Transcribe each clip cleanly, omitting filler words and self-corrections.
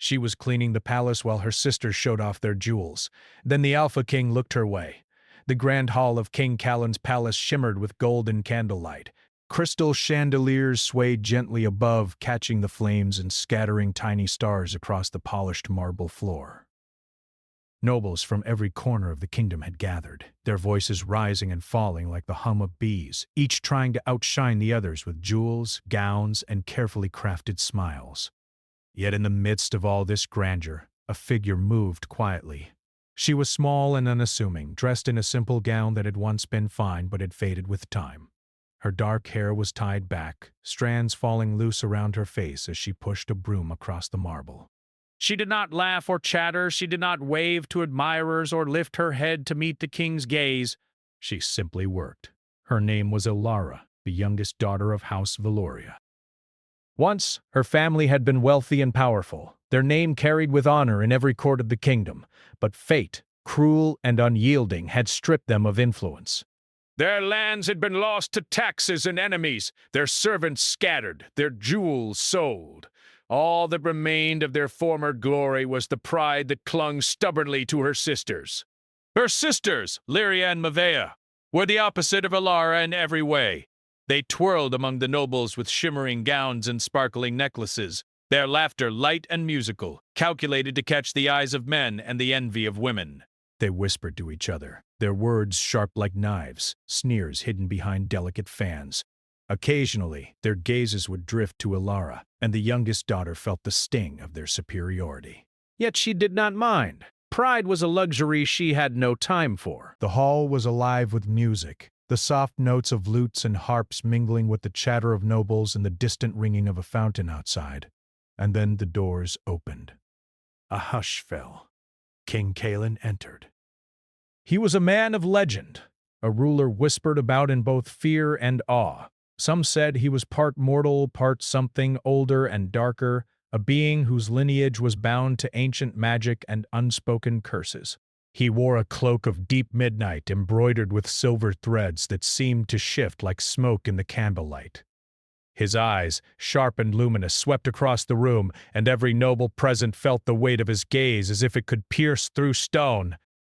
She was cleaning the palace while her sisters showed off their jewels. Then the Alpha King looked her way. The grand hall of King Callan's palace shimmered with golden candlelight. Crystal chandeliers swayed gently above, catching the flames and scattering tiny stars across the polished marble floor. Nobles from every corner of the kingdom had gathered, their voices rising and falling like the hum of bees, each trying to outshine the others with jewels, gowns, and carefully crafted smiles. Yet in the midst of all this grandeur, a figure moved quietly. She was small and unassuming, dressed in a simple gown that had once been fine but had faded with time. Her dark hair was tied back, strands falling loose around her face as she pushed a broom across the marble. She did not laugh or chatter, she did not wave to admirers or lift her head to meet the king's gaze. She simply worked. Her name was Elara, the youngest daughter of House Valoria. Once, her family had been wealthy and powerful, their name carried with honor in every court of the kingdom, but fate, cruel and unyielding, had stripped them of influence. Their lands had been lost to taxes and enemies, their servants scattered, their jewels sold. All that remained of their former glory was the pride that clung stubbornly to her sisters. Her sisters, Lyria and Mavea, were the opposite of Elara in every way. They twirled among the nobles with shimmering gowns and sparkling necklaces, their laughter light and musical, calculated to catch the eyes of men and the envy of women. They whispered to each other, their words sharp like knives, sneers hidden behind delicate fans. Occasionally, their gazes would drift to Elara, and the youngest daughter felt the sting of their superiority. Yet she did not mind. Pride was a luxury she had no time for. The hall was alive with music, the soft notes of lutes and harps mingling with the chatter of nobles and the distant ringing of a fountain outside. And then the doors opened. A hush fell. King Callan entered. He was a man of legend, a ruler whispered about in both fear and awe. Some said he was part mortal, part something older and darker, a being whose lineage was bound to ancient magic and unspoken curses. He wore a cloak of deep midnight embroidered with silver threads that seemed to shift like smoke in the candlelight. His eyes, sharp and luminous, swept across the room, and every noble present felt the weight of his gaze as if it could pierce through stone.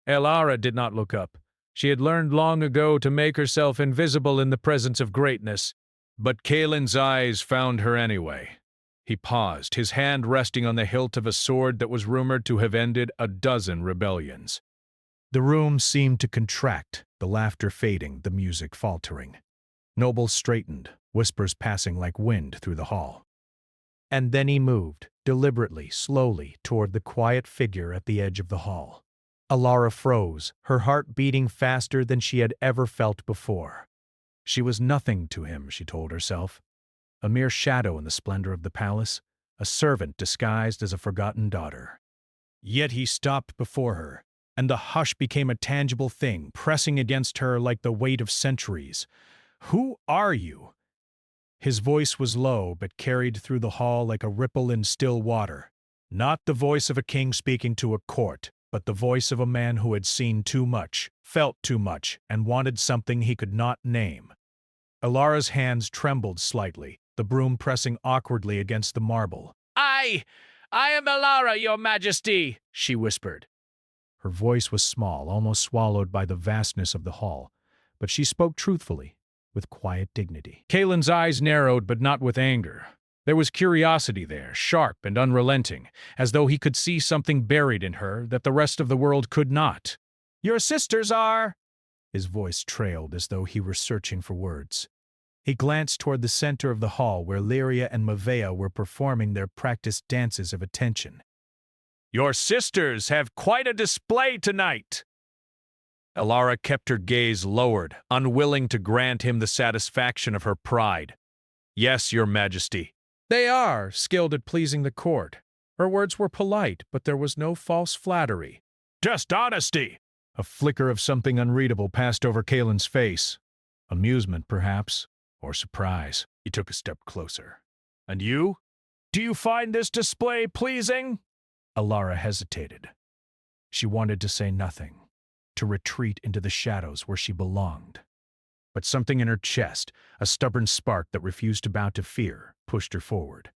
Elara did not look up. She had learned long ago to make herself invisible in the presence of greatness. But Callan's eyes found her anyway. He paused, his hand resting on the hilt of a sword that was rumored to have ended a dozen rebellions. The room seemed to contract, the laughter fading, the music faltering. Nobles straightened, whispers passing like wind through the hall. And then he moved, deliberately, slowly, toward the quiet figure at the edge of the hall. Elara froze, her heart beating faster than she had ever felt before. She was nothing to him, she told herself. A mere shadow in the splendor of the palace, a servant disguised as a forgotten daughter. Yet he stopped before her, and the hush became a tangible thing, pressing against her like the weight of centuries. "Who are you?" His voice was low, but carried through the hall like a ripple in still water. Not the voice of a king speaking to a court, but the voice of a man who had seen too much, felt too much, and wanted something he could not name. Elara's hands trembled slightly, the broom pressing awkwardly against the marble. I am Elara, your majesty," she whispered. Her voice was small, almost swallowed by the vastness of the hall, but she spoke truthfully, with quiet dignity. Callan's eyes narrowed, but not with anger. There was curiosity there, sharp and unrelenting, as though he could see something buried in her that the rest of the world could not. "Your sisters are—" His voice trailed as though he were searching for words. He glanced toward the center of the hall where Lyria and Mavea were performing their practiced dances of attention. "Your sisters have quite a display tonight." Elara kept her gaze lowered, unwilling to grant him the satisfaction of her pride. "Yes, your majesty." "They are skilled at pleasing the court." Her words were polite, but there was no false flattery. "Just honesty!" A flicker of something unreadable passed over Callan's face. Amusement, perhaps, or surprise. He took a step closer. "And you? Do you find this display pleasing?" Elara hesitated. She wanted to say nothing, to retreat into the shadows where she belonged. But something in her chest, a stubborn spark that refused to bow to fear, pushed her forward.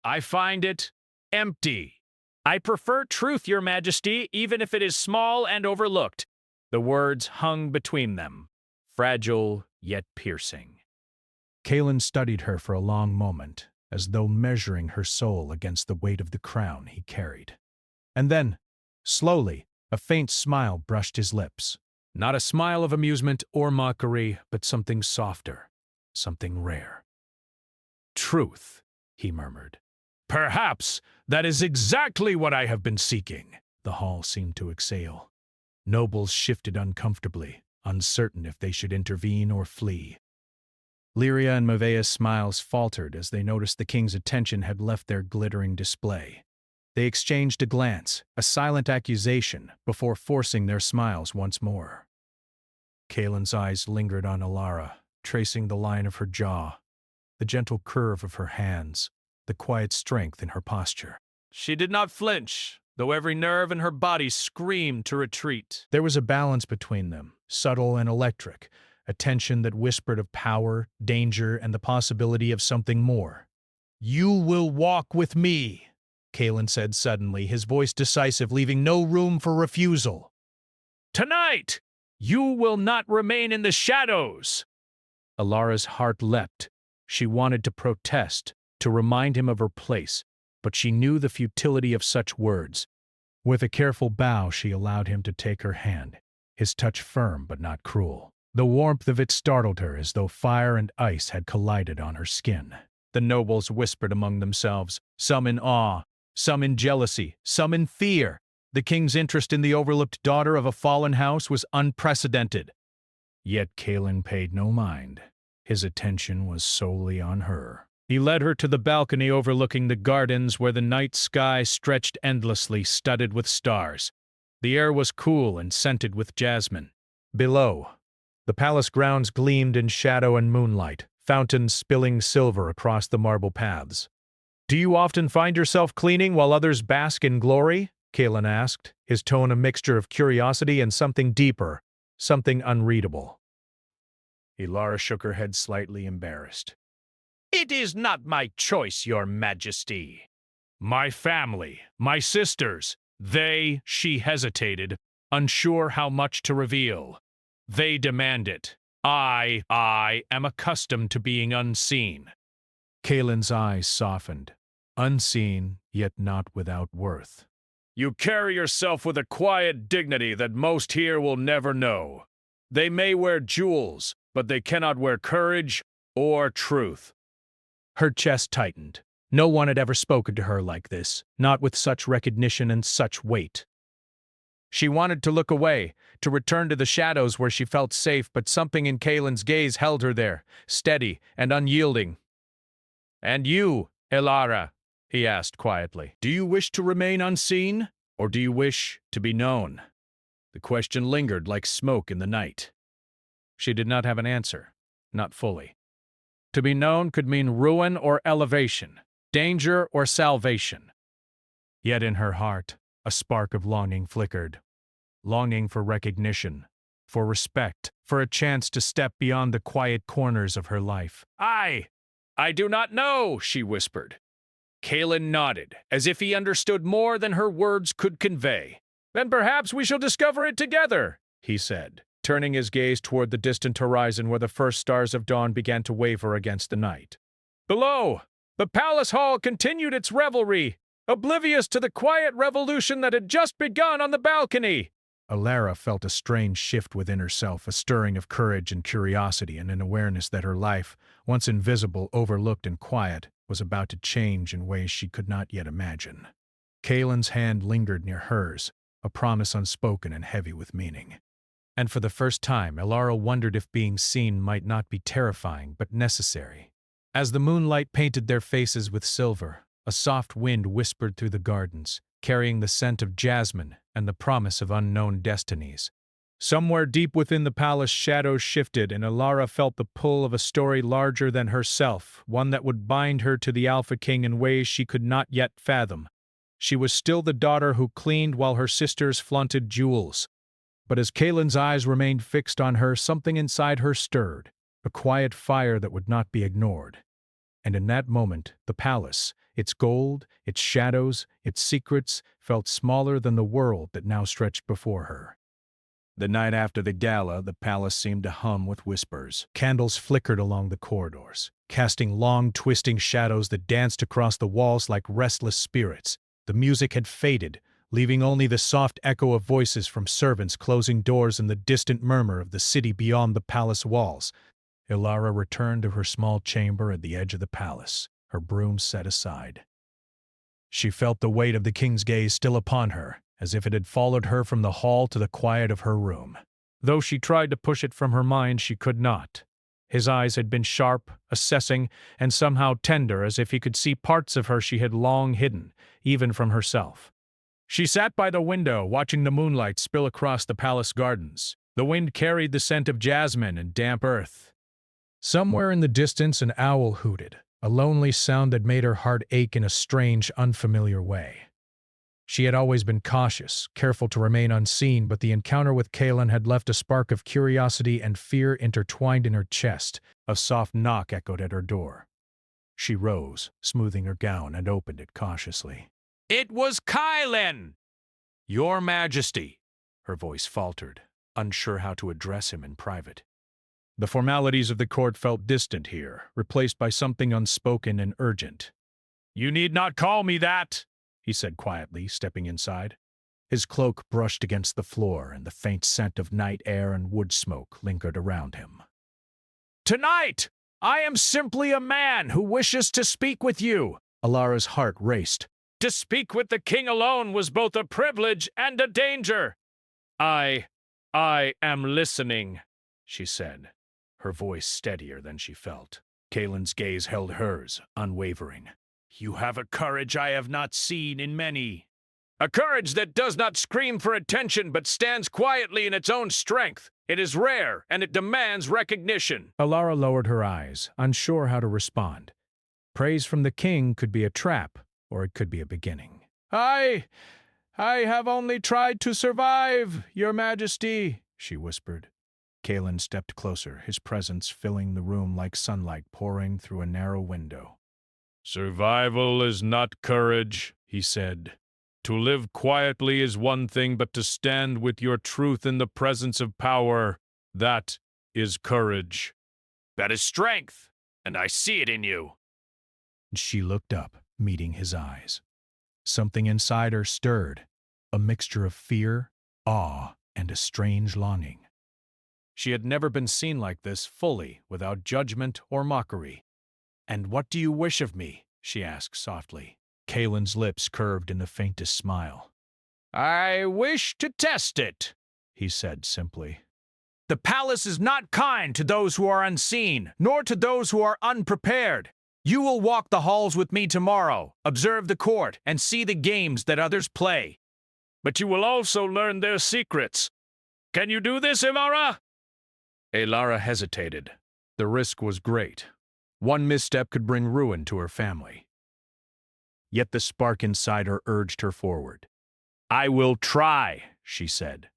"I find it empty." I prefer truth, your majesty, even if it is small and overlooked. The words hung between them, fragile yet piercing. Kaelin studied her for a long moment, as though measuring her soul against the weight of the crown he carried. And then, slowly, a faint smile brushed his lips. Not a smile of amusement or mockery, but something softer, something rare. Truth, he murmured. Perhaps that is exactly what I have been seeking. The hall seemed to exhale. Nobles shifted uncomfortably, uncertain if they should intervene or flee. Lyria and Mavea's smiles faltered as they noticed the king's attention had left their glittering display. They exchanged a glance, a silent accusation, before forcing their smiles once more. Kaelin's eyes lingered on Alara, tracing the line of her jaw, the gentle curve of her hands, the quiet strength in her posture. She did not flinch, though every nerve in her body screamed to retreat. There was a balance between them, subtle and electric, a tension that whispered of power, danger, and the possibility of something more. You will walk with me, Kaelin said suddenly, his voice decisive, leaving no room for refusal. Tonight, you will not remain in the shadows. Alara's heart leapt. She wanted to protest, to remind him of her place, but she knew the futility of such words. With a careful bow, she allowed him to take her hand, his touch firm but not cruel. The warmth of it startled her as though fire and ice had collided on her skin. The nobles whispered among themselves, some in awe, some in jealousy, some in fear. The king's interest in the overlooked daughter of a fallen house was unprecedented. Yet Kaelin paid no mind. His attention was solely on her. He led her to the balcony overlooking the gardens where the night sky stretched endlessly, studded with stars. The air was cool and scented with jasmine. Below, the palace grounds gleamed in shadow and moonlight, fountains spilling silver across the marble paths. Do you often find yourself cleaning while others bask in glory? Kaelin asked, his tone a mixture of curiosity and something deeper, something unreadable. Alara shook her head slightly embarrassed. It is not my choice, your majesty. My family, my sisters, she hesitated, unsure how much to reveal. They demand it. I am accustomed to being unseen. Kaelin's eyes softened. Unseen, yet not without worth. You carry yourself with a quiet dignity that most here will never know. They may wear jewels, but they cannot wear courage or truth. Her chest tightened. No one had ever spoken to her like this, not with such recognition and such weight. She wanted to look away, to return to the shadows where she felt safe, but something in Kaelin's gaze held her there, steady and unyielding. And you, Alara, he asked quietly, do you wish to remain unseen, or do you wish to be known? The question lingered like smoke in the night. She did not have an answer, not fully. To be known could mean ruin or elevation, danger or salvation. Yet in her heart, a spark of longing flickered. Longing for recognition, for respect, for a chance to step beyond the quiet corners of her life. I do not know, she whispered. Kaelin nodded, as if he understood more than her words could convey. Then perhaps we shall discover it together, he said, turning his gaze toward the distant horizon where the first stars of dawn began to waver against the night. Below, the palace hall continued its revelry, oblivious to the quiet revolution that had just begun on the balcony. Alara felt a strange shift within herself, a stirring of courage and curiosity, and an awareness that her life, once invisible, overlooked, and quiet, was about to change in ways she could not yet imagine. Kaelin's hand lingered near hers, a promise unspoken and heavy with meaning. And for the first time, Alara wondered if being seen might not be terrifying but necessary. As the moonlight painted their faces with silver, a soft wind whispered through the gardens, carrying the scent of jasmine and the promise of unknown destinies. Somewhere deep within the palace, shadows shifted, and Alara felt the pull of a story larger than herself, one that would bind her to the Alpha King in ways she could not yet fathom. She was still the daughter who cleaned while her sisters flaunted jewels. But as Kaelin's eyes remained fixed on her, something inside her stirred, a quiet fire that would not be ignored. And in that moment, the palace, its gold, its shadows, its secrets, felt smaller than the world that now stretched before her. The night after the gala, the palace seemed to hum with whispers. Candles flickered along the corridors, casting long, twisting shadows that danced across the walls like restless spirits. The music had faded, leaving only the soft echo of voices from servants closing doors and the distant murmur of the city beyond the palace walls. Ilara returned to her small chamber at the edge of the palace, her broom set aside. She felt the weight of the king's gaze still upon her, as if it had followed her from the hall to the quiet of her room. Though she tried to push it from her mind, she could not. His eyes had been sharp, assessing, and somehow tender, as if he could see parts of her she had long hidden, even from herself. She sat by the window, watching the moonlight spill across the palace gardens. The wind carried the scent of jasmine and damp earth. Somewhere in the distance an owl hooted, a lonely sound that made her heart ache in a strange, unfamiliar way. She had always been cautious, careful to remain unseen, but the encounter with Kaelin had left a spark of curiosity and fear intertwined in her chest. A soft knock echoed at her door. She rose, smoothing her gown, and opened it cautiously. "It was Kaelin!" "Your Majesty," her voice faltered, unsure how to address him in private. The formalities of the court felt distant here, replaced by something unspoken and urgent. "You need not call me that," he said quietly, stepping inside. His cloak brushed against the floor, and the faint scent of night air and wood smoke lingered around him. "Tonight, I am simply a man who wishes to speak with you." Alara's heart raced. "To speak with the king alone was both a privilege and a danger." I am listening," she said, her voice steadier than she felt. Kaelin's gaze held hers, unwavering. "You have a courage I have not seen in many. A courage that does not scream for attention but stands quietly in its own strength. It is rare, and it demands recognition." Alara lowered her eyes, unsure how to respond. Praise from the king could be a trap, or it could be a beginning. I have only tried to survive, Your Majesty," she whispered. Kaelin stepped closer, his presence filling the room like sunlight pouring through a narrow window. "Survival is not courage," he said. "To live quietly is one thing, but to stand with your truth in the presence of power, that is courage." "That is strength, and I see it in you." She looked up, meeting his eyes. Something inside her stirred, a mixture of fear, awe, and a strange longing. She had never been seen like this, fully, without judgment or mockery. "And what do you wish of me?" she asked softly. Kaelin's lips curved in the faintest smile. "I wish to test it," he said simply. "The palace is not kind to those who are unseen, nor to those who are unprepared. You will walk the halls with me tomorrow, observe the court, and see the games that others play. But you will also learn their secrets. Can you do this, Ilara?" Ilara hesitated. The risk was great. One misstep could bring ruin to her family. Yet the spark inside her urged her forward. "I will try," she said.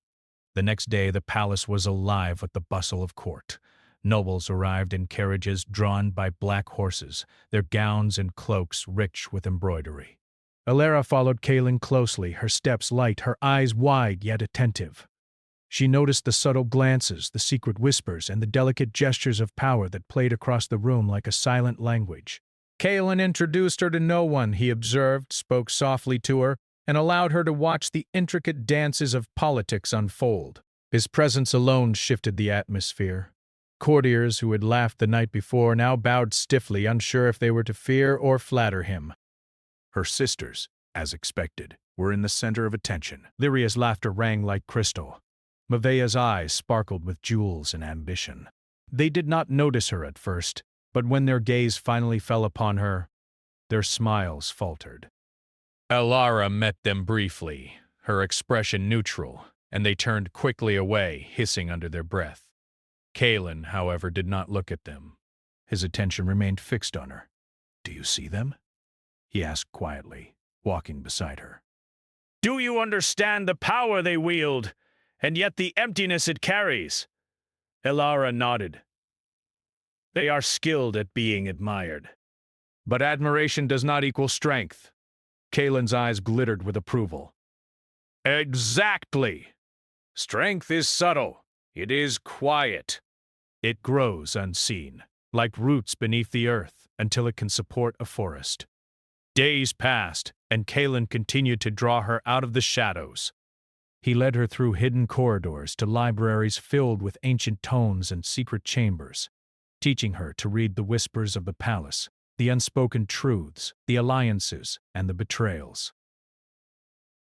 The next day the palace was alive with the bustle of court. Nobles arrived in carriages drawn by black horses, their gowns and cloaks rich with embroidery. Ilara followed Kaelin closely, her steps light, her eyes wide yet attentive. She noticed the subtle glances, the secret whispers, and the delicate gestures of power that played across the room like a silent language. Kaelin introduced her to no one, he observed, spoke softly to her, and allowed her to watch the intricate dances of politics unfold. His presence alone shifted the atmosphere. Courtiers who had laughed the night before now bowed stiffly, unsure if they were to fear or flatter him. Her sisters, as expected, were in the center of attention. Lyria's laughter rang like crystal. Mavea's eyes sparkled with jewels and ambition. They did not notice her at first, but when their gaze finally fell upon her, their smiles faltered. Ilara met them briefly, her expression neutral, and they turned quickly away, hissing under their breath. Kaelin, however, did not look at them. His attention remained fixed on her. "Do you see them?" he asked quietly, walking beside her. "Do you understand the power they wield, and yet the emptiness it carries?" Ilara nodded. "They are skilled at being admired." But admiration does not equal strength. Kalen's eyes glittered with approval. Exactly. Strength is subtle. It is quiet. It grows unseen, like roots beneath the earth, until it can support a forest. Days passed, and Kalen continued to draw her out of the shadows. He led her through hidden corridors to libraries filled with ancient tomes and secret chambers, teaching her to read the whispers of the palace, the unspoken truths, the alliances, and the betrayals.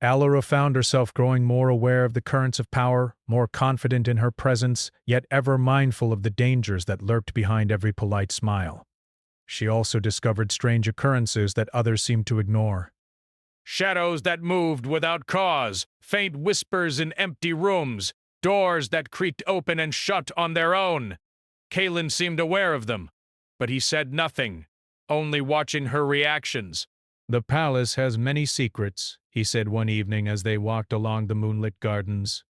Alara found herself growing more aware of the currents of power, more confident in her presence, yet ever mindful of the dangers that lurked behind every polite smile. She also discovered strange occurrences that others seemed to ignore. Shadows that moved without cause, faint whispers in empty rooms, doors that creaked open and shut on their own. Kalen seemed aware of them, but he said nothing, only watching her reactions. The palace has many secrets, he said one evening as they walked along the moonlit gardens.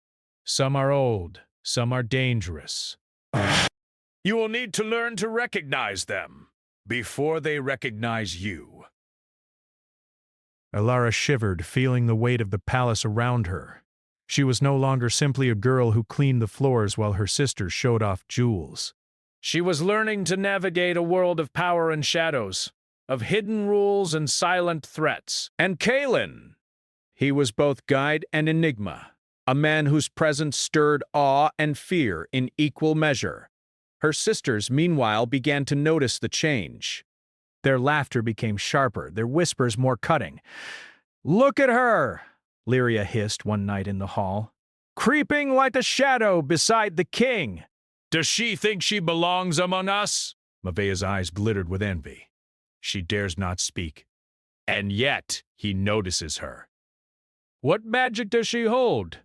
Some are old, some are dangerous. You will need to learn to recognize them before they recognize you. Alara shivered, feeling the weight of the palace around her. She was no longer simply a girl who cleaned the floors while her sisters showed off jewels. She was learning to navigate a world of power and shadows, of hidden rules and silent threats. And Kalen! He was both guide and enigma, a man whose presence stirred awe and fear in equal measure. Her sisters, meanwhile, began to notice the change. Their laughter became sharper, their whispers more cutting. "Look at her!" Lyria hissed one night in the hall. "Creeping like a shadow beside the king!" "Does she think she belongs among us?" Mavea's eyes glittered with envy. She dares not speak. And yet he notices her. What magic does she hold?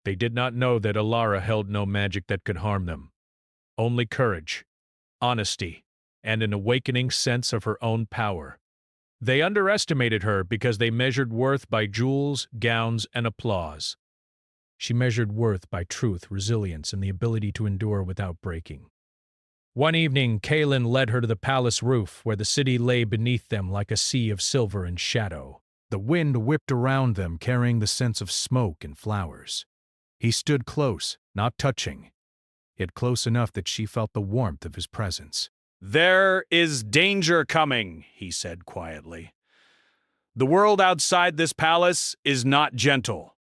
They did not know that Alara held no magic that could harm them. Only courage, honesty, and an awakening sense of her own power. They underestimated her because they measured worth by jewels, gowns, and applause. She measured worth by truth, resilience, and the ability to endure without breaking. One evening, Kalen led her to the palace roof, where the city lay beneath them like a sea of silver and shadow. The wind whipped around them, carrying the scents of smoke and flowers. He stood close, not touching, yet close enough that she felt the warmth of his presence. "There is danger coming," he said quietly. "The world outside this palace is not gentle.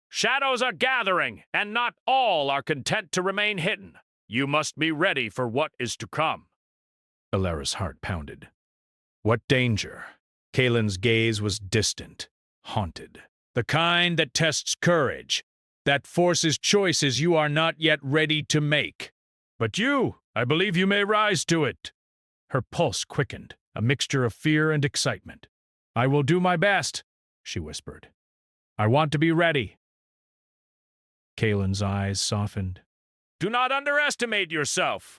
Shadows are gathering, and not all are content to remain hidden. You must be ready for what is to come." Alara's heart pounded. What danger? Kalen's gaze was distant, haunted. The kind that tests courage, that forces choices you are not yet ready to make. But you, I believe you may rise to it. Her pulse quickened, a mixture of fear and excitement. "I will do my best," she whispered. "I want to be ready." Kalen's eyes softened. "Do not underestimate yourself.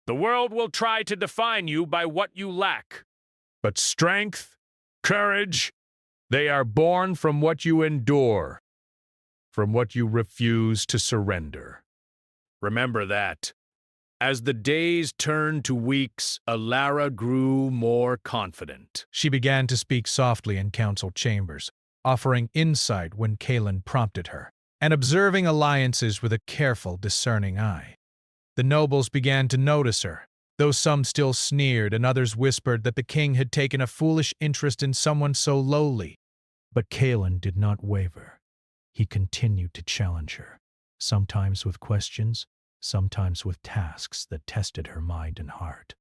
The world will try to define you by what you lack. But strength, courage, they are born from what you endure, from what you refuse to surrender. Remember that." As the days turned to weeks, Alara grew more confident. She began to speak softly in council chambers, offering insight when Kalen prompted her, and observing alliances with a careful, discerning eye. The nobles began to notice her, though some still sneered and others whispered that the king had taken a foolish interest in someone so lowly. But Kalen did not waver. He continued to challenge her, sometimes with questions, sometimes with tasks that tested her mind and heart.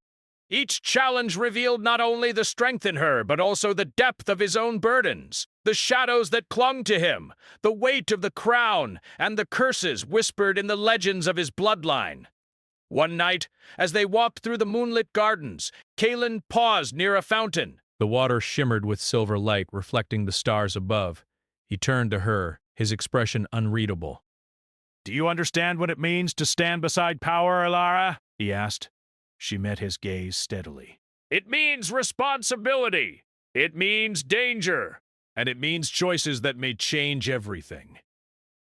Each challenge revealed not only the strength in her, but also the depth of his own burdens, the shadows that clung to him, the weight of the crown, and the curses whispered in the legends of his bloodline. One night, as they walked through the moonlit gardens, Kalen paused near a fountain. The water shimmered with silver light, reflecting the stars above. He turned to her, his expression unreadable. "Do you understand what it means to stand beside power, Alara?" he asked. She met his gaze steadily. "It means responsibility. It means danger. And it means choices that may change everything."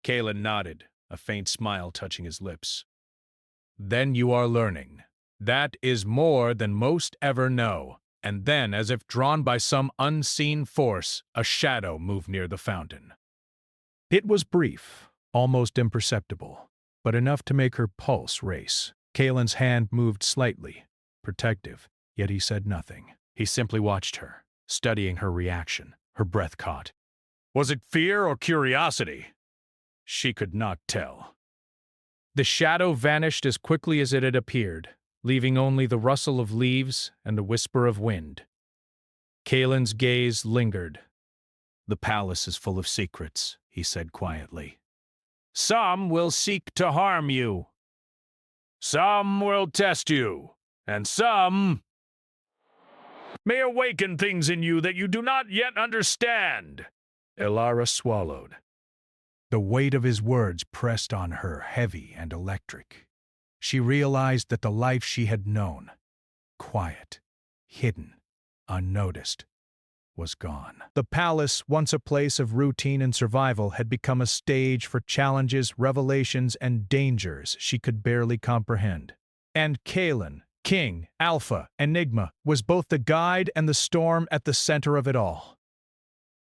Kalen nodded, a faint smile touching his lips. "Then you are learning. That is more than most ever know. And then, as if drawn by some unseen force, a shadow moved near the fountain. It was brief, almost imperceptible, but enough to make her pulse race. Kaelin's hand moved slightly, protective, yet he said nothing. He simply watched her, studying her reaction, her breath caught. Was it fear or curiosity? She could not tell. The shadow vanished as quickly as it had appeared, leaving only the rustle of leaves and the whisper of wind. Kaelin's gaze lingered. The palace is full of secrets, he said quietly. Some will seek to harm you. Some will test you, and some may awaken things in you that you do not yet understand. Elara swallowed. The weight of his words pressed on her, heavy and electric. She realized that the life she had known, quiet, hidden, unnoticed, was gone. The palace, once a place of routine and survival, had become a stage for challenges, revelations, and dangers she could barely comprehend. And Kaelin, King, Alpha, Enigma, was both the guide and the storm at the center of it all.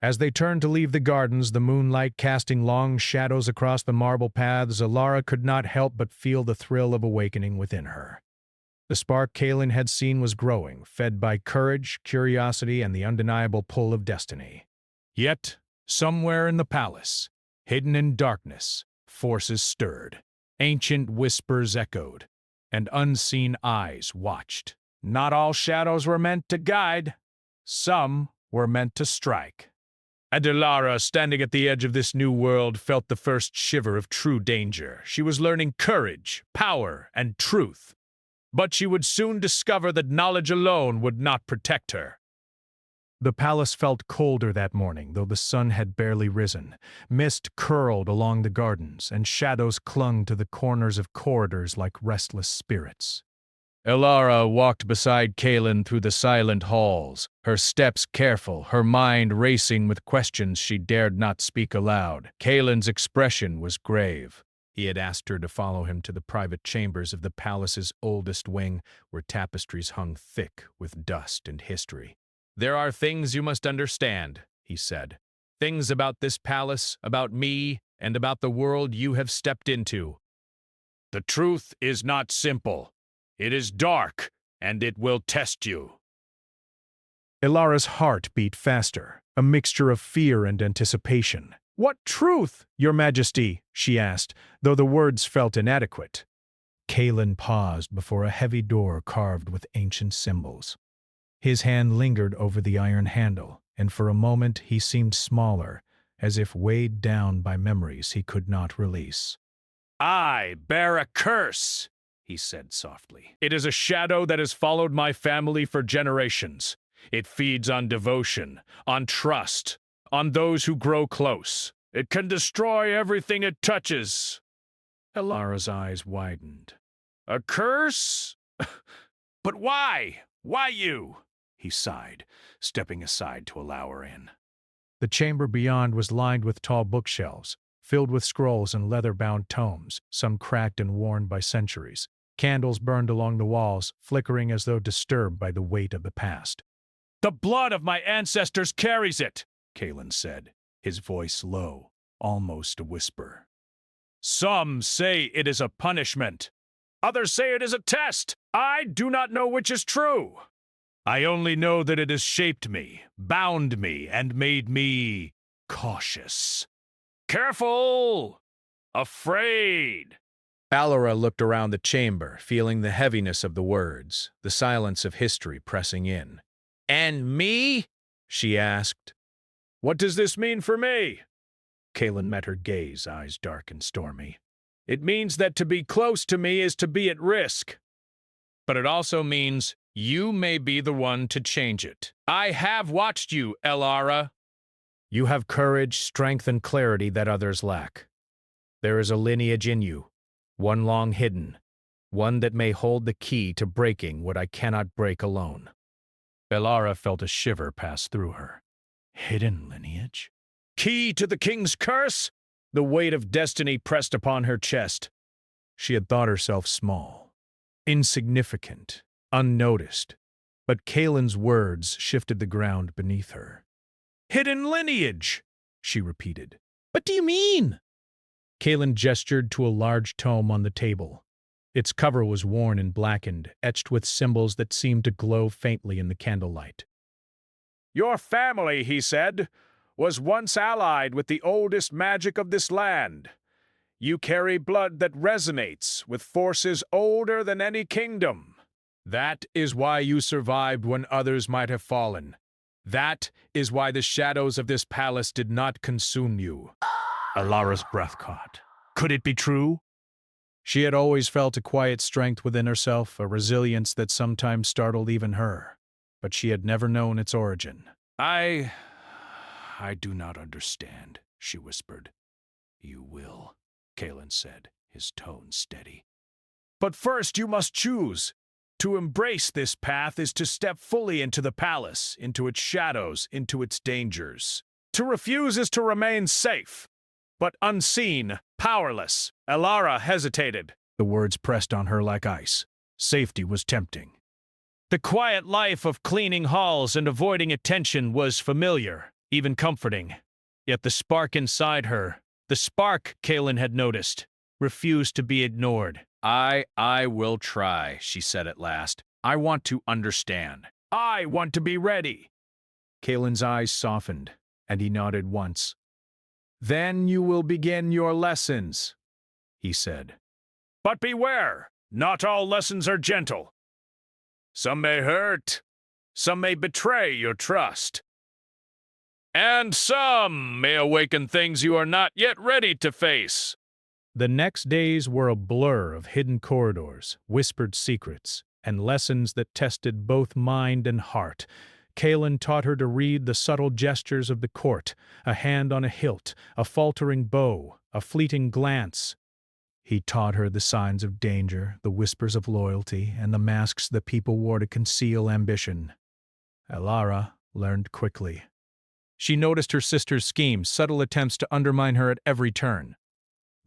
As they turned to leave the gardens, the moonlight casting long shadows across the marble paths, Elara could not help but feel the thrill of awakening within her. The spark Kaelin had seen was growing, fed by courage, curiosity, and the undeniable pull of destiny. Yet, somewhere in the palace, hidden in darkness, forces stirred, ancient whispers echoed, and unseen eyes watched. Not all shadows were meant to guide. Some were meant to strike. And Elara, standing at the edge of this new world, felt the first shiver of true danger. She was learning courage, power, and truth. But she would soon discover that knowledge alone would not protect her. The palace felt colder that morning, though the sun had barely risen. Mist curled along the gardens, and shadows clung to the corners of corridors like restless spirits. Elara walked beside Kaelin through the silent halls, her steps careful, her mind racing with questions she dared not speak aloud. Kaelin's expression was grave. He had asked her to follow him to the private chambers of the palace's oldest wing, where tapestries hung thick with dust and history. There are things you must understand, he said. Things about this palace, about me, and about the world you have stepped into. The truth is not simple. It is dark, and it will test you. Elara's heart beat faster, a mixture of fear and anticipation. What truth, Your Majesty? She asked, though the words felt inadequate. Kaelin paused before a heavy door carved with ancient symbols. His hand lingered over the iron handle, and for a moment he seemed smaller, as if weighed down by memories he could not release. I bear a curse, he said softly. It is a shadow that has followed my family for generations. It feeds on devotion, on trust, on those who grow close. It can destroy everything it touches. Elara's eyes widened. A curse? But why? Why you? He sighed, stepping aside to allow her in. The chamber beyond was lined with tall bookshelves, filled with scrolls and leather-bound tomes, some cracked and worn by centuries. Candles burned along the walls, flickering as though disturbed by the weight of the past. The blood of my ancestors carries it, Kaelin said, his voice low, almost a whisper. Some say it is a punishment. Others say it is a test. I do not know which is true. I only know that it has shaped me, bound me, and made me cautious. Careful! Afraid! Elara looked around the chamber, feeling the heaviness of the words, the silence of history pressing in. And me? She asked. What does this mean for me? Kaelin met her gaze, eyes dark and stormy. It means that to be close to me is to be at risk. But it also means you may be the one to change it. I have watched you, Elara. You have courage, strength, and clarity that others lack. There is a lineage in you, one long hidden, one that may hold the key to breaking what I cannot break alone. Elara felt a shiver pass through her. Hidden lineage? Key to the king's curse? The weight of destiny pressed upon her chest. She had thought herself small, insignificant, unnoticed. But Kalen's words shifted the ground beneath her. Hidden lineage, she repeated. What do you mean? Kalen gestured to a large tome on the table. Its cover was worn and blackened, etched with symbols that seemed to glow faintly in the candlelight. Your family, he said, was once allied with the oldest magic of this land. You carry blood that resonates with forces older than any kingdom. That is why you survived when others might have fallen. That is why the shadows of this palace did not consume you. Alara's breath caught. Could it be true? She had always felt a quiet strength within herself, a resilience that sometimes startled even her, but she had never known its origin. I do not understand, she whispered. You will, Kalen said, his tone steady. But first you must choose. To embrace this path is to step fully into the palace, into its shadows, into its dangers. To refuse is to remain safe, but unseen, powerless. Alara hesitated. The words pressed on her like ice. Safety was tempting. The quiet life of cleaning halls and avoiding attention was familiar, even comforting. Yet the spark inside her, the spark Kalen had noticed, refused to be ignored. I will try, she said at last. I want to understand. I want to be ready. Kalen's eyes softened, and he nodded once. Then you will begin your lessons, he said. But beware, not all lessons are gentle. Some may hurt, some may betray your trust. And some may awaken things you are not yet ready to face. The next days were a blur of hidden corridors, whispered secrets, and lessons that tested both mind and heart. Kalen taught her to read the subtle gestures of the court, a hand on a hilt, a faltering bow, a fleeting glance. He taught her the signs of danger, the whispers of loyalty, and the masks that people wore to conceal ambition. Alara learned quickly. She noticed her sister's schemes, subtle attempts to undermine her at every turn.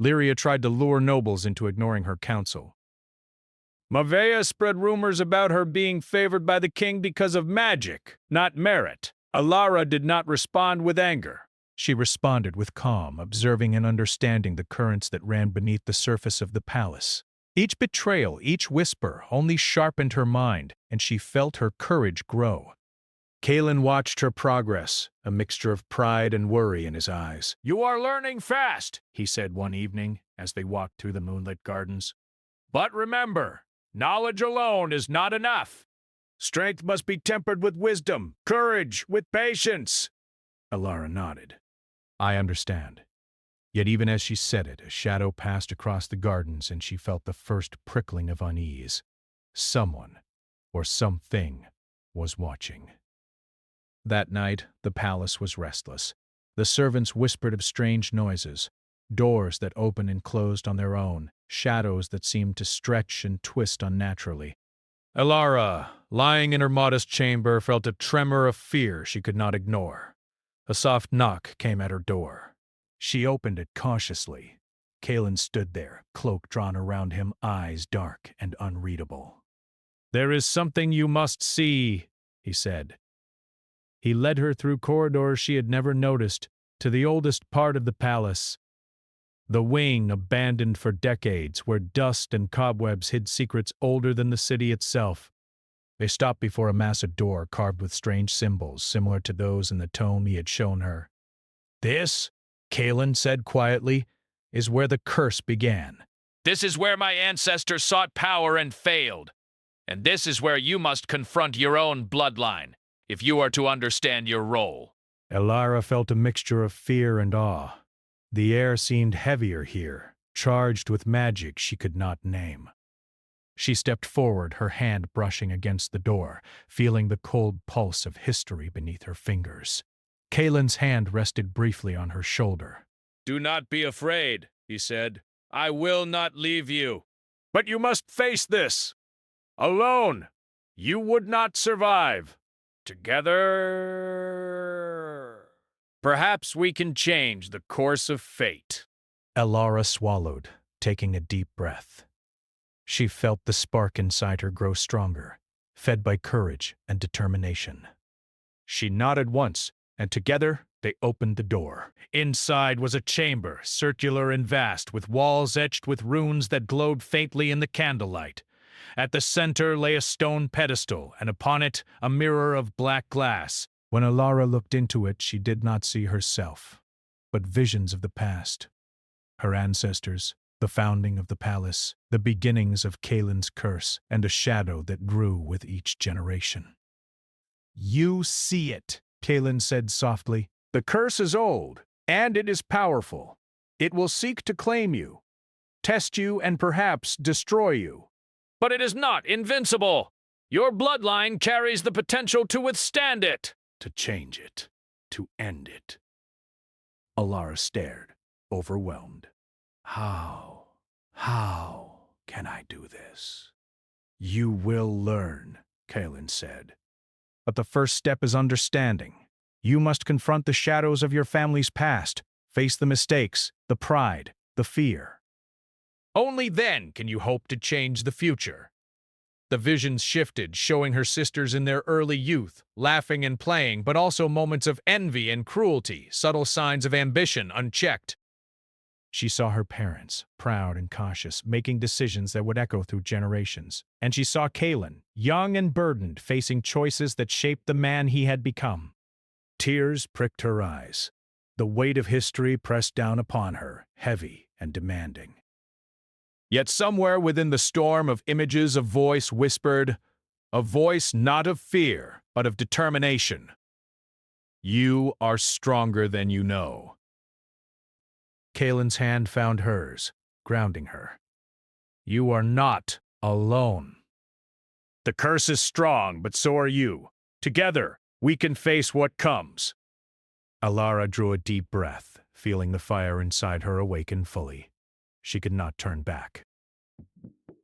Lyria tried to lure nobles into ignoring her counsel. Mavea spread rumors about her being favored by the king because of magic, not merit. Alara did not respond with anger. She responded with calm, observing and understanding the currents that ran beneath the surface of the palace. Each betrayal, each whisper, only sharpened her mind, and she felt her courage grow. Kalen watched her progress, a mixture of pride and worry in his eyes. You are learning fast, he said one evening as they walked through the moonlit gardens. But remember, knowledge alone is not enough. Strength must be tempered with wisdom, courage, with patience. Alara nodded. I understand. Yet even as she said it, a shadow passed across the gardens and she felt the first prickling of unease. Someone, or something, was watching. That night, the palace was restless. The servants whispered of strange noises, doors that opened and closed on their own, shadows that seemed to stretch and twist unnaturally. Alara, lying in her modest chamber, felt a tremor of fear she could not ignore. A soft knock came at her door. She opened it cautiously. Kalen stood there, cloak drawn around him, eyes dark and unreadable. There is something you must see, he said. He led her through corridors she had never noticed, to the oldest part of the palace. The wing abandoned for decades, where dust and cobwebs hid secrets older than the city itself. They stopped before a massive door carved with strange symbols, similar to those in the tome he had shown her. This, Kalen said quietly, is where the curse began. This is where my ancestors sought power and failed. And this is where you must confront your own bloodline, if you are to understand your role. Alara felt a mixture of fear and awe. The air seemed heavier here, charged with magic she could not name. She stepped forward, her hand brushing against the door, feeling the cold pulse of history beneath her fingers. Kalen's hand rested briefly on her shoulder. Do not be afraid, he said. I will not leave you. But you must face this. Alone, you would not survive. Together, perhaps we can change the course of fate. Alara swallowed, taking a deep breath. She felt the spark inside her grow stronger. fed by courage and determination. She nodded once, and together they opened the door. Inside was a chamber, circular and vast, with walls etched with runes that glowed faintly in the candlelight. At the center lay a stone pedestal, and upon it a mirror of black glass. When Alara looked into it, she did not see herself, but visions of the past. Her ancestors, the founding of the palace, the beginnings of Kaelin's curse, and a shadow that grew with each generation. "You see it," Kaelin said softly. "The curse is old, and it is powerful. It will seek to claim you, test you, and perhaps destroy you. But it is not invincible. Your bloodline carries the potential to withstand it, to change it, to end it." Alara stared, overwhelmed. How can I do this?" "You will learn," Kaelin said. "But the first step is understanding. You must confront the shadows of your family's past, face the mistakes, the pride, the fear. Only then can you hope to change the future." The visions shifted, showing her sisters in their early youth, laughing and playing, but also moments of envy and cruelty, subtle signs of ambition unchecked. She saw her parents, proud and cautious, making decisions that would echo through generations. And she saw Kaelin, young and burdened, facing choices that shaped the man he had become. Tears pricked her eyes. The weight of history pressed down upon her, heavy and demanding. Yet somewhere within the storm of images, a voice whispered, a voice not of fear, but of determination. "You are stronger than you know." Kaelin's hand found hers, grounding her. "You are not alone. The curse is strong, but so are you. Together, we can face what comes." Alara drew a deep breath, feeling the fire inside her awaken fully. She could not turn back.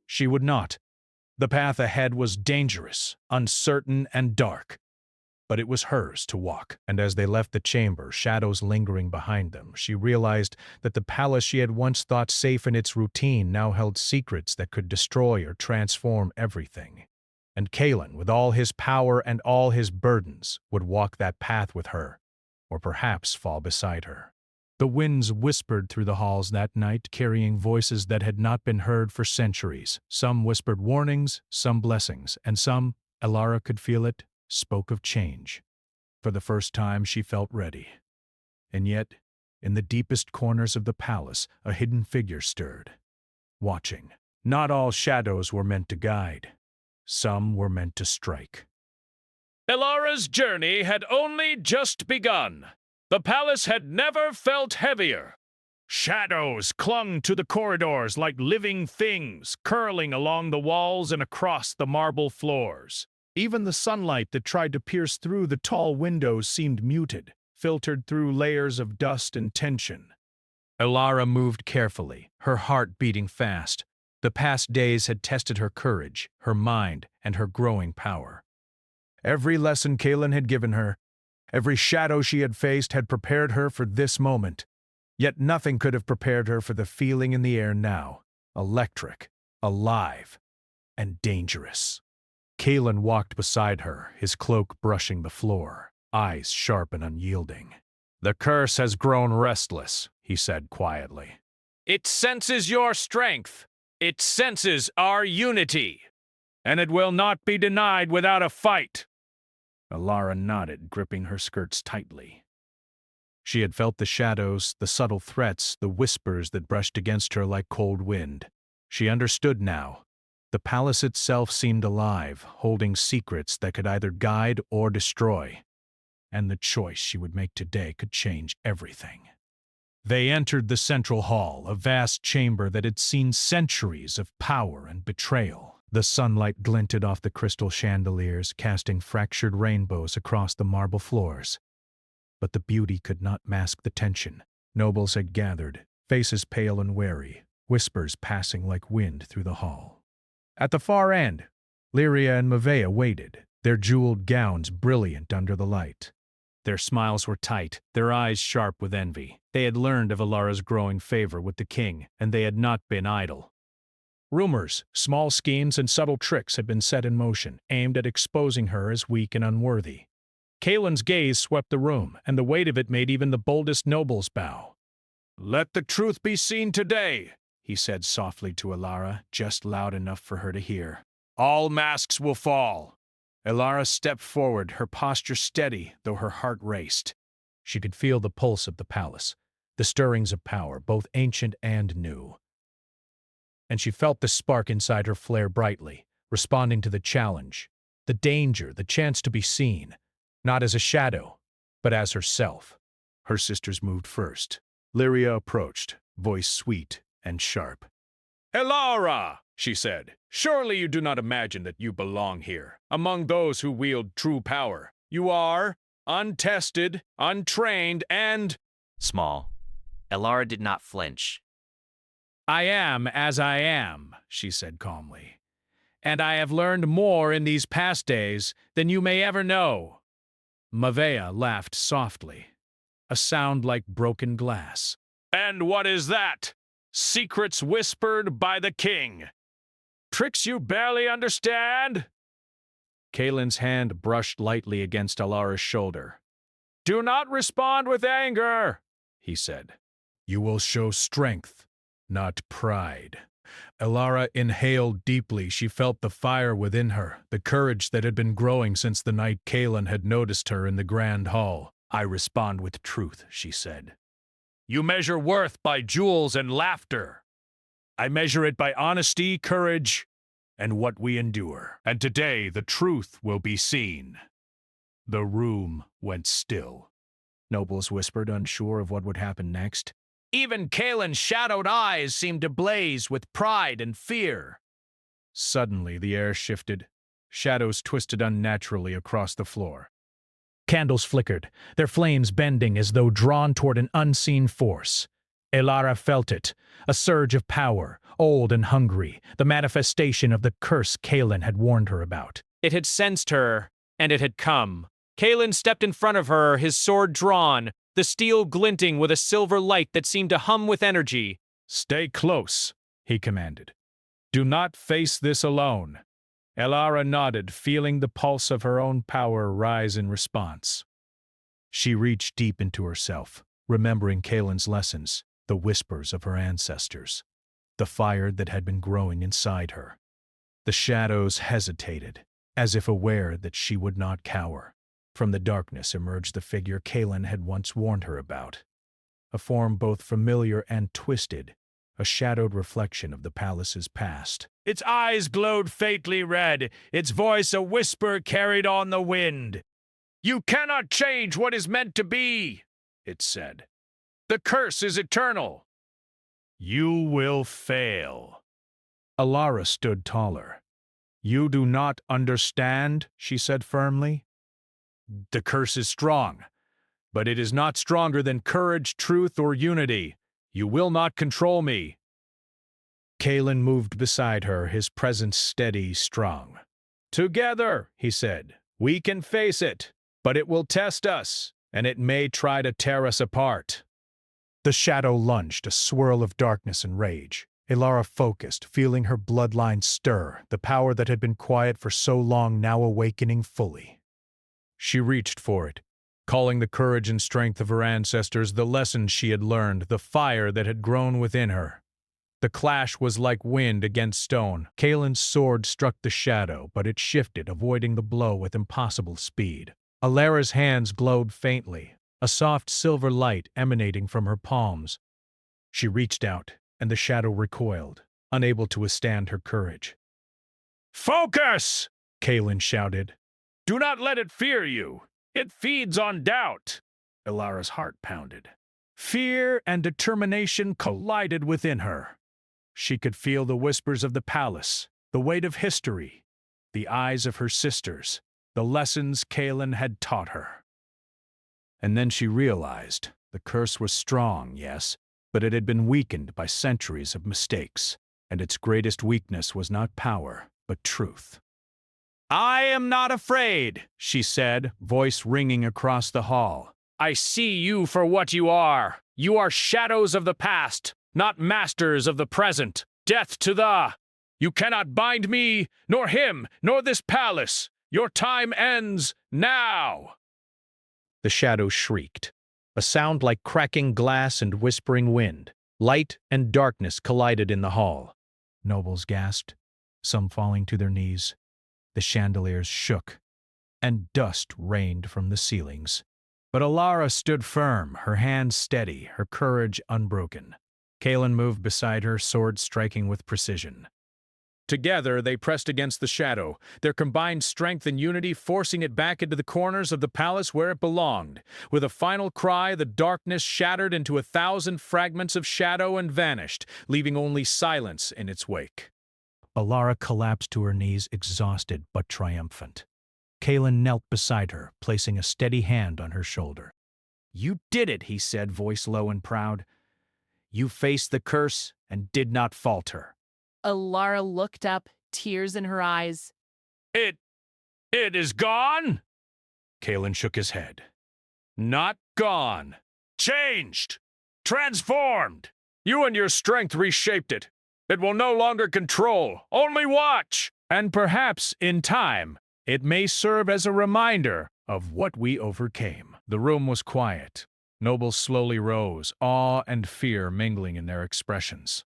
She would not. The path ahead was dangerous, uncertain, and dark. But it was hers to walk, and as they left the chamber, shadows lingering behind them, she realized that the palace she had once thought safe in its routine now held secrets that could destroy or transform everything. And Kaelin, with all his power and all his burdens, would walk that path with her, or perhaps fall beside her. The winds whispered through the halls that night, carrying voices that had not been heard for centuries. Some whispered warnings, some blessings, and some, Alara could feel it, spoke of change. For the first time, she felt ready. And yet, in the deepest corners of the palace, a hidden figure stirred, watching. Not all shadows were meant to guide. Some were meant to strike. Alara's journey had only just begun. The palace had never felt heavier. Shadows clung to the corridors like living things, curling along the walls and across the marble floors. Even the sunlight that tried to pierce through the tall windows seemed muted, filtered through layers of dust and tension. Alara moved carefully, her heart beating fast. The past days had tested her courage, her mind, and her growing power. Every lesson Kaelin had given her, every shadow she had faced had prepared her for this moment. Yet nothing could have prepared her for the feeling in the air now, electric, alive, and dangerous. Kaelin walked beside her, his cloak brushing the floor, eyes sharp and unyielding. "The curse has grown restless," he said quietly. "It senses your strength. It senses our unity. And it will not be denied without a fight." Alara nodded, gripping her skirts tightly. She had felt the shadows, the subtle threats, the whispers that brushed against her like cold wind. She understood now. The palace itself seemed alive, holding secrets that could either guide or destroy. And the choice she would make today could change everything. They entered the central hall, a vast chamber that had seen centuries of power and betrayal. The sunlight glinted off the crystal chandeliers, casting fractured rainbows across the marble floors. But the beauty could not mask the tension. Nobles had gathered, faces pale and wary, whispers passing like wind through the hall. At the far end, Lyria and Mavea waited, their jeweled gowns brilliant under the light. Their smiles were tight, their eyes sharp with envy. They had learned of Alara's growing favor with the king, and they had not been idle. Rumors, small schemes, and subtle tricks had been set in motion, aimed at exposing her as weak and unworthy. Kaelin's gaze swept the room, and the weight of it made even the boldest nobles bow. "Let the truth be seen today," he said softly to Elara, just loud enough for her to hear. "All masks will fall." Elara stepped forward, her posture steady, though her heart raced. She could feel the pulse of the palace, the stirrings of power, both ancient and new. And she felt the spark inside her flare brightly, responding to the challenge, the danger, the chance to be seen, not as a shadow, but as herself. Her sisters moved first. Lyria approached, voice sweet and sharp. "Elara," she said, "surely you do not imagine that you belong here, among those who wield true power. You are untested, untrained, and—" Small. Elara did not flinch. "I am as I am," she said calmly. "And I have learned more in these past days than you may ever know." Mavea laughed softly, a sound like broken glass. "And what is that? Secrets whispered by the king. Tricks you barely understand?" Kaelin's hand brushed lightly against Alara's shoulder. "Do not respond with anger," he said. "You will show strength, not pride." Elara inhaled deeply. She felt the fire within her, the courage that had been growing since the night Kaelin had noticed her in the Grand Hall. "I respond with truth," she said. "You measure worth by jewels and laughter. I measure it by honesty, courage, and what we endure. And today the truth will be seen." The room went still. Nobles whispered, unsure of what would happen next. Even Kaelin's shadowed eyes seemed to blaze with pride and fear. Suddenly the air shifted. Shadows twisted unnaturally across the floor. Candles flickered, their flames bending as though drawn toward an unseen force. Elara felt it, a surge of power, old and hungry, the manifestation of the curse Kaelin had warned her about. It had sensed her, and it had come. Kaelin stepped in front of her, his sword drawn, the steel glinting with a silver light that seemed to hum with energy. "Stay close," he commanded. "Do not face this alone." Elara nodded, feeling the pulse of her own power rise in response. She reached deep into herself, remembering Kaelin's lessons, the whispers of her ancestors, the fire that had been growing inside her. The shadows hesitated, as if aware that she would not cower. From the darkness emerged the figure Kaelin had once warned her about, a form both familiar and twisted, a shadowed reflection of the palace's past. Its eyes glowed faintly red, its voice a whisper carried on the wind. "You cannot change what is meant to be," it said. "The curse is eternal. You will fail." Elara stood taller. "You do not understand," she said firmly. "The curse is strong, but it is not stronger than courage, truth, or unity. You will not control me." Kaelin moved beside her, his presence steady, strong. "Together," he said, "we can face it, but it will test us, and it may try to tear us apart." The shadow lunged, a swirl of darkness and rage. Elara focused, feeling her bloodline stir, the power that had been quiet for so long now awakening fully. She reached for it, calling the courage and strength of her ancestors, the lessons she had learned, the fire that had grown within her. The clash was like wind against stone. Kaelin's sword struck the shadow, but it shifted, avoiding the blow with impossible speed. Alara's hands glowed faintly, a soft silver light emanating from her palms. She reached out, and the shadow recoiled, unable to withstand her courage. "Focus!" Kaelin shouted. "Do not let it fear you. It feeds on doubt." Elara's heart pounded. Fear and determination collided within her. She could feel the whispers of the palace, the weight of history, the eyes of her sisters, the lessons Kaelin had taught her. And then she realized the curse was strong, yes, but it had been weakened by centuries of mistakes, and its greatest weakness was not power, but truth. "I am not afraid," she said, voice ringing across the hall. "I see you for what you are. You are shadows of the past, not masters of the present. Death to the—" You cannot bind me, nor him, nor this palace. Your time ends now." The shadow shrieked, a sound like cracking glass and whispering wind. Light and darkness collided in the hall. Nobles gasped, some falling to their knees. The chandeliers shook, and dust rained from the ceilings. But Alara stood firm, her hands steady, her courage unbroken. Kaelin moved beside her, sword striking with precision. Together, they pressed against the shadow, their combined strength and unity forcing it back into the corners of the palace where it belonged. With a final cry, the darkness shattered into 1,000 fragments of shadow and vanished, leaving only silence in its wake. Alara collapsed to her knees, exhausted but triumphant. Kaelin knelt beside her, placing a steady hand on her shoulder. "You did it," he said, voice low and proud. "You faced the curse and did not falter." Alara looked up, tears in her eyes. It is gone?" Kaelin shook his head. "Not gone. Changed. Transformed. You and your strength reshaped it. It will no longer control. Only watch. And perhaps, in time, it may serve as a reminder of what we overcame." The room was quiet. Nobles slowly rose, awe and fear mingling in their expressions.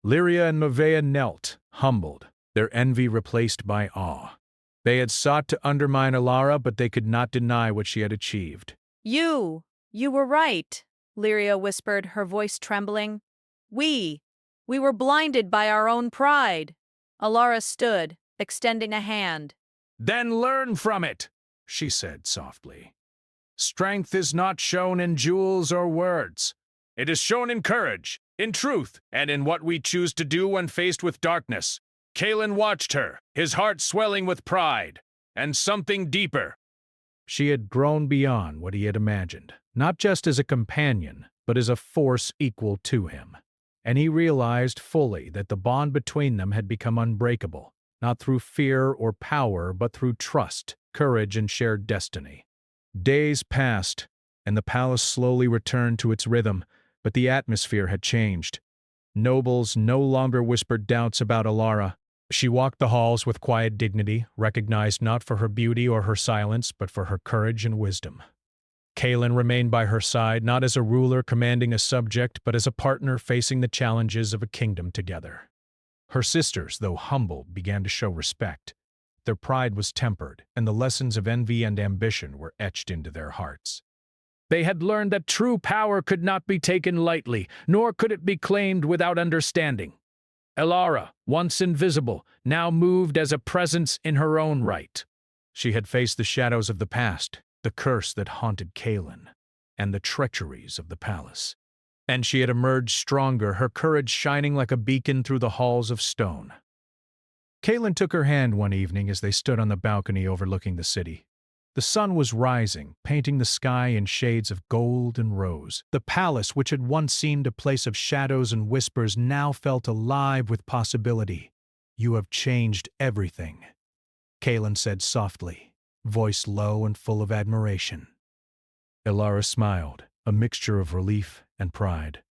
Lyria and Mavea knelt, humbled, their envy replaced by awe. They had sought to undermine Alara, but they could not deny what she had achieved. You were right, Lyria whispered, her voice trembling. We were blinded by our own pride. Alara stood, extending a hand. "Then learn from it," she said softly. "Strength is not shown in jewels or words. It is shown in courage, in truth, and in what we choose to do when faced with darkness." Kaelin watched her, his heart swelling with pride, and something deeper. She had grown beyond what he had imagined, not just as a companion, but as a force equal to him. And he realized fully that the bond between them had become unbreakable, not through fear or power, but through trust, courage, and shared destiny. Days passed, and the palace slowly returned to its rhythm, but the atmosphere had changed. Nobles no longer whispered doubts about Alara. She walked the halls with quiet dignity, recognized not for her beauty or her silence, but for her courage and wisdom. Kaelin remained by her side, not as a ruler commanding a subject, but as a partner facing the challenges of a kingdom together. Her sisters, though humble, began to show respect. Their pride was tempered, and the lessons of envy and ambition were etched into their hearts. They had learned that true power could not be taken lightly, nor could it be claimed without understanding. Alara, once invisible, now moved as a presence in her own right. She had faced the shadows of the past, the curse that haunted Kaelin, and the treacheries of the palace. And she had emerged stronger, her courage shining like a beacon through the halls of stone. Kaelin took her hand one evening as they stood on the balcony overlooking the city. The sun was rising, painting the sky in shades of gold and rose. The palace, which had once seemed a place of shadows and whispers, now felt alive with possibility. "You have changed everything," Kaelin said softly, voice low and full of admiration. Alara smiled, a mixture of relief and pride.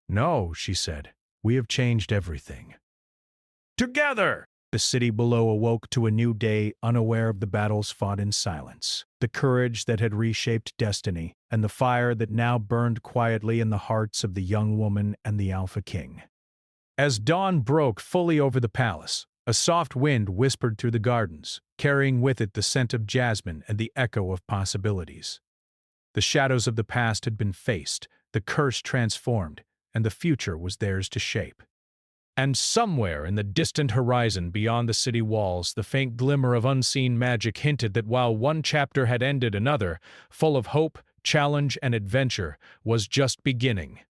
"No," she said, "we have changed everything." Together! The city below awoke to a new day, unaware of the battles fought in silence, the courage that had reshaped destiny, and the fire that now burned quietly in the hearts of the young woman and the Alpha King. As dawn broke fully over the palace, a soft wind whispered through the gardens, carrying with it the scent of jasmine and the echo of possibilities. The shadows of the past had been faced, the curse transformed, and the future was theirs to shape. And somewhere in the distant horizon beyond the city walls, the faint glimmer of unseen magic hinted that while one chapter had ended, another, full of hope, challenge, and adventure, was just beginning.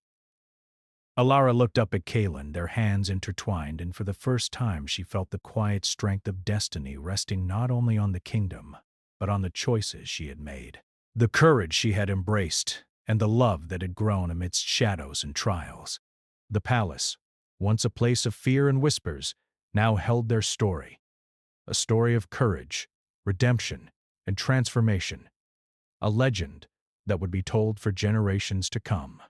Alara looked up at Kaelin, their hands intertwined, and for the first time she felt the quiet strength of destiny resting not only on the kingdom, but on the choices she had made, the courage she had embraced, and the love that had grown amidst shadows and trials. The palace, once a place of fear and whispers, now held their story, a story of courage, redemption, and transformation, a legend that would be told for generations to come.